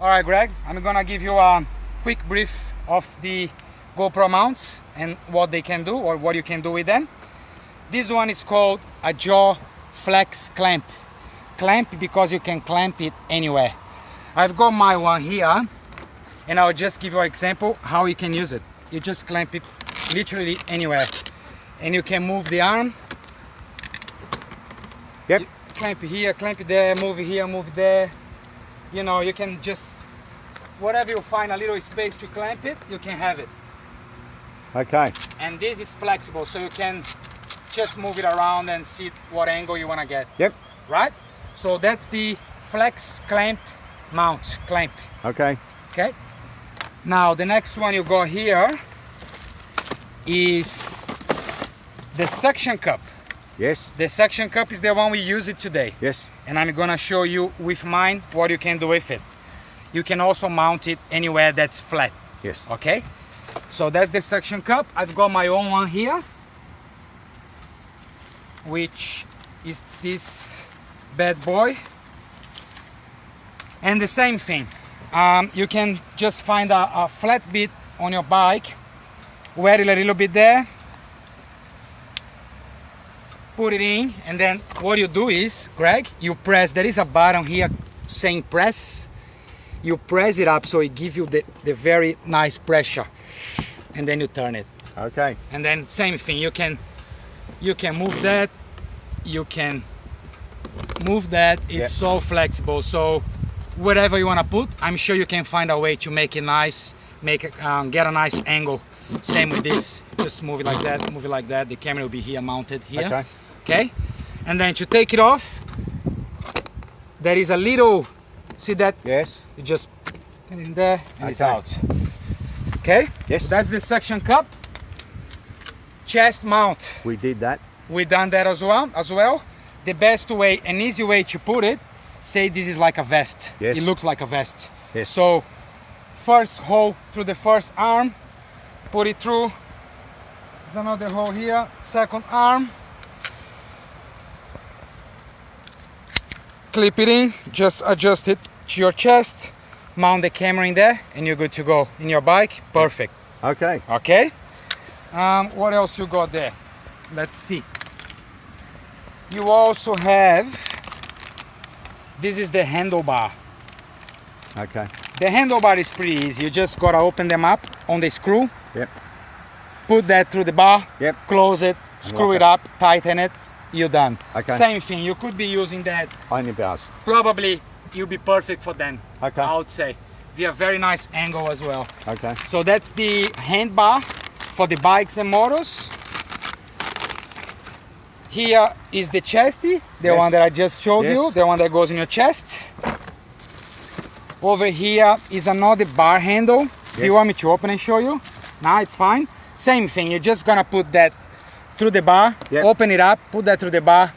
All right, Greg, I'm gonna give you a quick brief of the GoPro mounts and what they can do or what you can do with them. This one is called a jaw flex clamp. Clamp because you can clamp it anywhere. I've got my one here and I'll just give you an example how you can use it. You just clamp it literally anywhere and you can move the arm. Yep. You clamp it here, clamp it there, move it here, move it there. You know, you can just, whatever you find a little space to clamp it, you can have it. Okay. And this is flexible, so you can just move it around and see what angle you want to get. Yep. Right? So that's the flex clamp mount, clamp. Okay. Okay. Now the next one you got here is the suction cup. Yes. The suction cup is the one we use it today. Yes. And I'm gonna show you with mine what you can do with it. You can also mount it anywhere that's flat. Yes. Okay, so that's the suction cup. I've got my own one here, which is this bad boy. And the same thing, you can just find a flat bit on your bike, wear it a little bit there, put it in, and then what you do is, Greg, you press, there is a button here saying press. You press it up so it gives you the very nice pressure, and then you turn it. Okay. And then same thing, you can move that, you can move that. It's so flexible, so whatever you want to put, I'm sure you can find a way to make it nice, make it get a nice angle. Same with this, just move it like that, move it like that. The camera will be here mounted here. Okay. Okay, and then to take it off, there is a little, see that? Yes. You just put it in there and it's Okay. out. Okay? Yes. That's the suction cup. Chest mount. We did that. We done that as well. The best way, an easy way to put it, say this is like a vest. Yes. It looks like a vest. Yes. So first hole through the first arm, put it through. There's another hole here, second arm. Clip it in, just adjust it to your chest, mount the camera in there, and you're good to go. In your bike, perfect. Okay. Okay. What else you got there? Let's see. You also have, this is the handlebar. Okay. The handlebar is pretty easy. You just gotta open them up on the screw. Yep. Put that through the bar. Yep. Close it, screw it up, tighten it. You're done. Okay. Same thing. You could be using that. On your bars. Probably you'll be perfect for them. Okay. I would say. We have very nice angle as well. Okay. So that's the hand bar for the bikes and motors. Here is the chesty, the one that I just showed you, the one that goes in your chest. Over here is another bar handle. Do you want me to open and show you? No, it's fine. Same thing. You're just gonna put that through the bar, open it up, put that through the bar,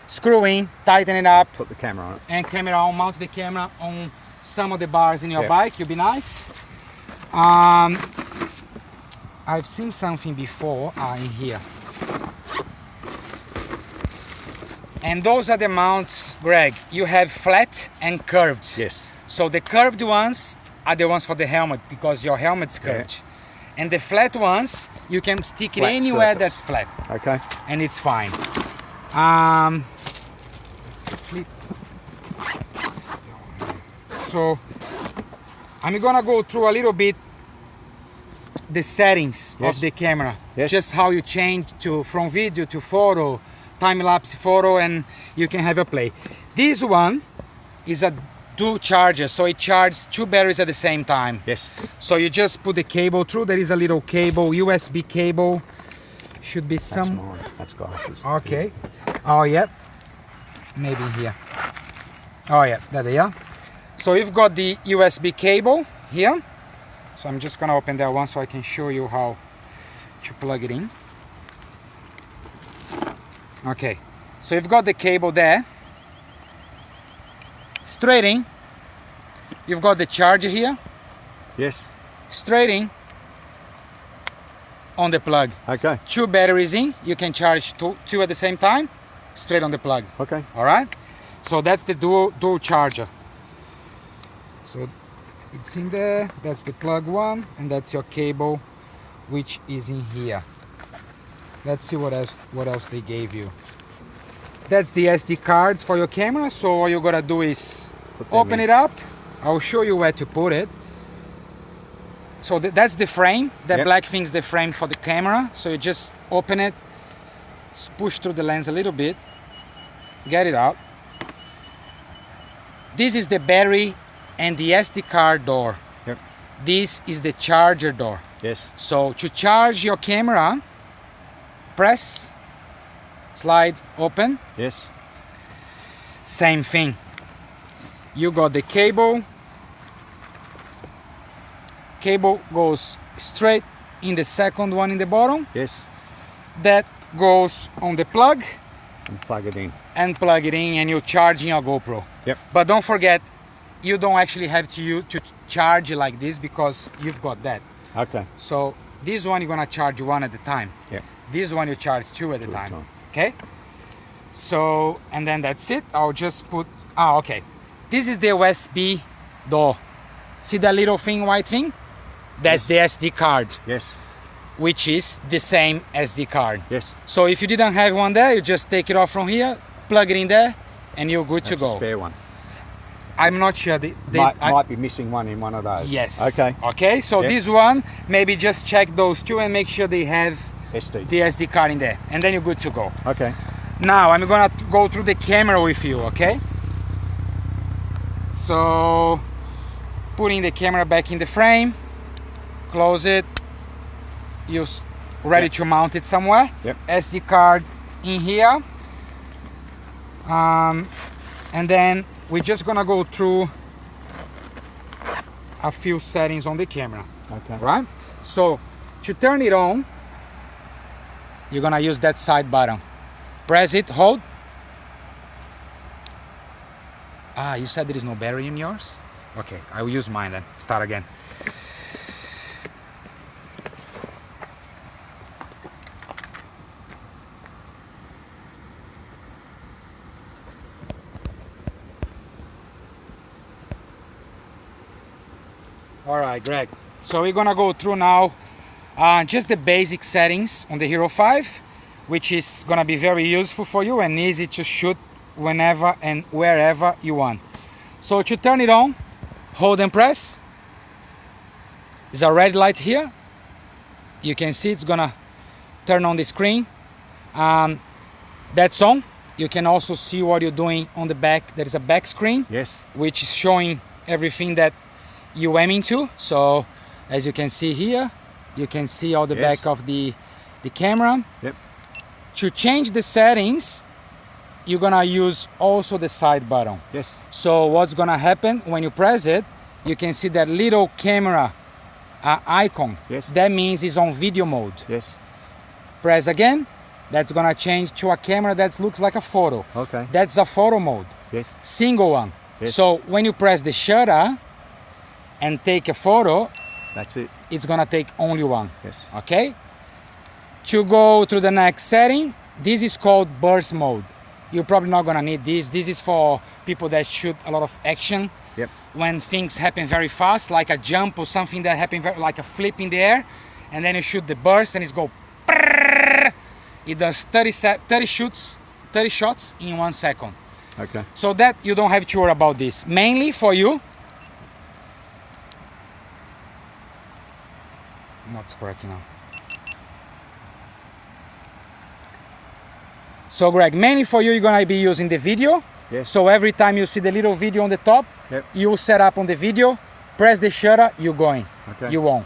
screw in, tighten it up. Put the camera on it. And camera on, mount the camera on some of the bars in your bike. You'll be nice. I've seen something before in here. And those are the mounts, Greg. You have flat and curved. Yes. So the curved ones are the ones for the helmet because your helmet's curved. And the flat ones, you can stick it anywhere that's flat. Okay. And it's fine. That's the clip. So I'm gonna go through a little bit the settings of the camera. Just how you change from video to photo, time-lapse photo, and you can have a play. This one is a dual charger, so it charges 2 batteries at the same time. Yes. So you just put the cable through. There is a little cable, USB cable. Should be some. That's mine. That's glasses. Okay. Oh yeah. Maybe here. Oh yeah, there they are. So you've got the USB cable here. So I'm just gonna open that one so I can show you how to plug it in. Okay. So you've got the cable there. Straight in. You've got the charger here. Yes. Straight in on the plug. Okay. 2 batteries in. You can charge two at the same time. Straight on the plug. Okay. All right. So that's the dual charger. So It's in there. That's the plug one, and that's your cable, which is in here. Let's see what else they gave you. That's the SD cards for your camera. So all you gotta do is open it up. I'll show you where to put it. So that's the frame. That black thing's the frame for the camera. So you just open it, push through the lens a little bit, get it out. This is the battery and the SD card door. Yep. This is the charger door. Yes. So to charge your camera, press, slide, open. Yes. Same thing. You got the cable. Cable goes straight in the second one in the bottom. Yes. That goes on the plug. And plug it in. And plug it in, and you're charging your GoPro. Yep. But don't forget, you don't actually have to charge it like this because you've got that. Okay. So this one you're gonna charge one at a time. Yep. This one you charge two at a time. Okay. So and then that's it. I'll just put. Okay. This is the USB door. See that little thing, white thing? That's the SD card. Yes. Which is the same SD card. Yes. So if you didn't have one there, you just take it off from here, plug it in there, and you're good to go. A spare one. I'm not sure. Might be missing one in one of those. Yes. Okay. Okay, so this one, maybe just check those two and make sure they have SD. the SD card in there, and then you're good to go. Okay. Now I'm gonna go through the camera with you, okay? So putting the camera back in the frame, close it, you're ready to mount it somewhere. Yep. SD card in here, and then we're just gonna go through a few settings on the camera. Okay. Right? So to turn it on, you're gonna use that side button. Press it, hold. You said there is no battery in yours? Okay, I will use mine then. Start again. All right, Greg. So we're gonna go through now just the basic settings on the Hero 5, which is gonna be very useful for you and easy to shoot whenever and wherever you want. So to turn it on, hold and press. There's a red light here. You can see it's gonna turn on the screen. That's on. You can also see what you're doing on the back. There is a back screen. Yes. Which is showing everything that you aiming to. So as you can see here, you can see all the back of the camera. Yep. To change the settings, you're gonna use also the side button. Yes. So what's gonna happen when you press it, you can see that little camera icon. Yes. That means it's on video mode. Yes. Press again, that's gonna change to a camera that looks like a photo. Okay. That's a photo mode. Yes. Single one. Yes. So when you press the shutter and take a photo, that's it. It's gonna take only one. Yes. Okay. To go to the next setting, this is called burst mode. You're probably not gonna need this. This is for people that shoot a lot of action. Yep. When things happen very fast, like a jump or something that happened like a flip in the air, and then you shoot the burst and it's go. It does 30 shots in 1 second. Okay. So that you don't have to worry about this. Mainly for you. What's correct now? So Greg, mainly for you, you're gonna be using the video. Yes. So every time you see the little video on the top, you set up on the video, press the shutter, you're going. Okay. You won't.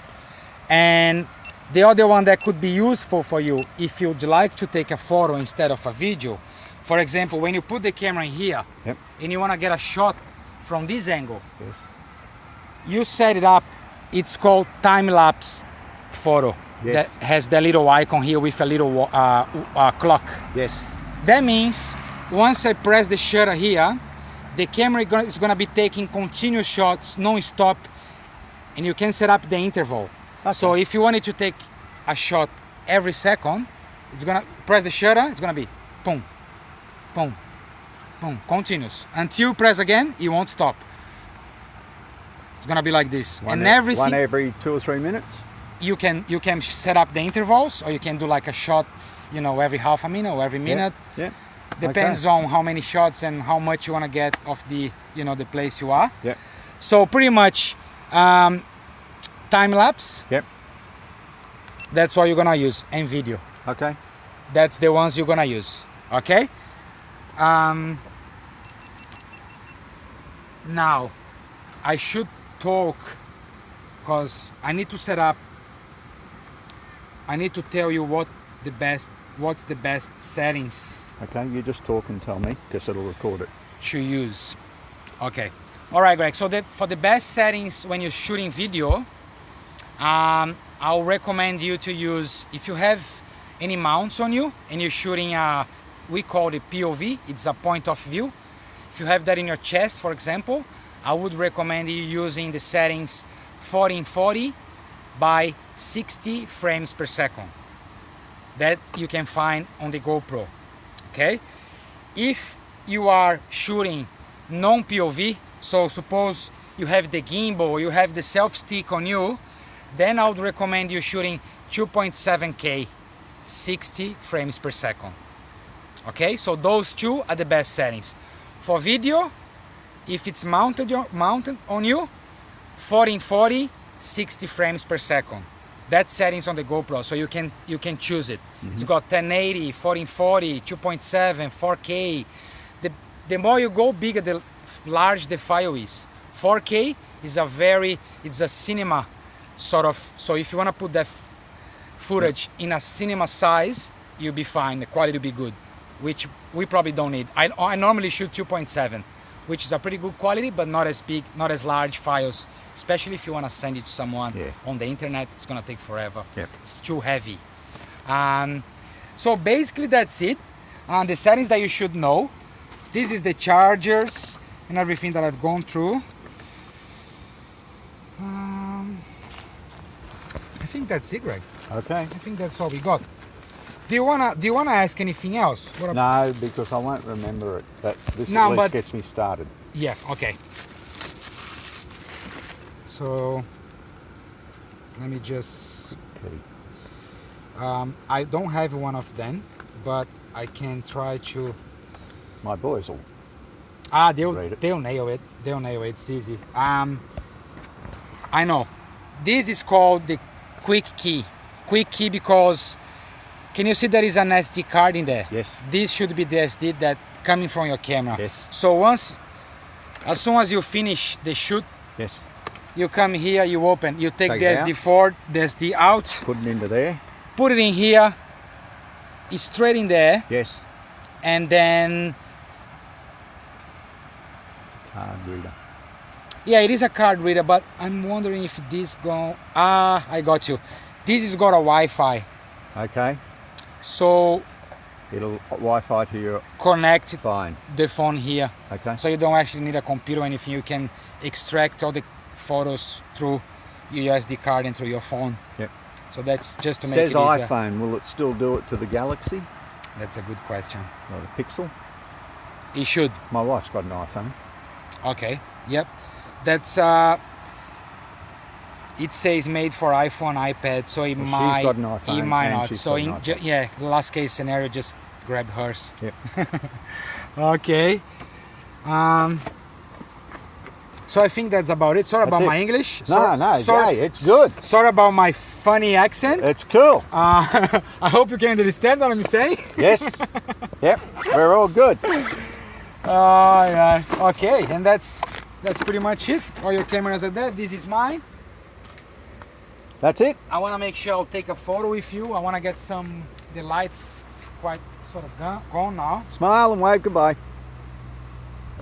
And the other one that could be useful for you, if you'd like to take a photo instead of a video, for example, when you put the camera in here and you wanna get a shot from this angle, you set it up, it's called time-lapse photo. That has the little icon here with a little clock. Yes. That means once I press the shutter here, the camera is going to be taking continuous shots non-stop, and you can set up the interval. Okay. So if you wanted to take a shot every second, it's going to press the shutter, it's going to be boom, boom, boom, continuous. Until you press again, it won't stop. It's gonna be like this. One And every one every 2 or 3 minutes. you can set up the intervals, or you can do like a shot, you know, every half a minute or every minute. Yeah. Depends on how many shots and how much you want to get of the, you know, the place you are. Yep. So pretty much time lapse. Yep. That's all you're gonna use, and video. Okay. That's the ones you're gonna use. Okay. Now I should talk because I need to set up. I need to tell you what's the best settings Okay. You just talk and tell me, because it'll record it. to use. Okay. All right, Greg. So that for the best settings when you're shooting video, I'll recommend you to use, if you have any mounts on you and you're shooting we call it POV, it's a point of view. If you have that in your chest, for example, I would recommend you using the settings 1440 by 60 frames per second. That you can find on the GoPro. Okay? If you are shooting non-POV, so suppose you have the gimbal, you have the self-stick on you, then I would recommend you shooting 2.7K, 60 frames per second. Okay, so those two are the best settings. For video, if it's mounted on you, 1440, 60 frames per second. That's settings on the GoPro, so you can choose it. It's got 1080, 1440, 2.7, 4K. The more you go, bigger the large the file is. 4K is it's a cinema sort of, so if you want to put that footage in a cinema size, you'll be fine, the quality will be good, which we probably don't need. I normally shoot 2.7, which is a pretty good quality, but not as big, not as large files, especially if you want to send it to someone on the internet. It's gonna take forever. It's too heavy. So basically that's it. The settings that you should know. This is the chargers and everything that I've gone through. I think that's it, Greg. Okay. I think that's all we got. Do you wanna ask anything else? No, because I won't remember it. This No, at least but- gets me started. Yeah. Okay. So let me just. Okay. I don't have one of them, but I can try to. My boys will. They'll nail it. They'll nail it. It's easy. I know. This is called the quick key. Quick key because can you see there is an SD card in there? Yes. This should be the SD that coming from your camera. Yes. So as soon as you finish the shoot, Yes. you come here, you open, you take the it SD forward, the SD out, Put it into there. put it in here, it's straight in there, Yes. and then Card reader. yeah, it is a card reader, but I'm wondering if this I got you. This has got a Wi-Fi, Okay. so It'll Wi-Fi to your connect phone. the phone here, Okay. so you don't actually need a computer or anything. You can extract all the photos through your SD card and through your phone. Yep. So that's just to It make says it easier. iPhone. Will it still do it to the Galaxy That's a good question. or the Pixel? It should. My wife's got an iPhone. Okay. Yep. That's it says made for iPhone, iPad, so it Well, might. she's got an iPhone It might and not. she's So got an iPad. yeah, last case scenario, just grab hers. Yep. Okay. So I think that's about it. Sorry That's about it. my English. No, sorry, hey, it's good. Sorry about my funny accent. It's cool. I hope you can understand what I'm saying. Yes. Yep. We're all good. Yeah. Okay, and that's pretty much it. All your cameras are there. This is mine. That's it. I want to make sure I'll take a photo with you. I want to get the lights quite sort of gone now. Smile and wave goodbye.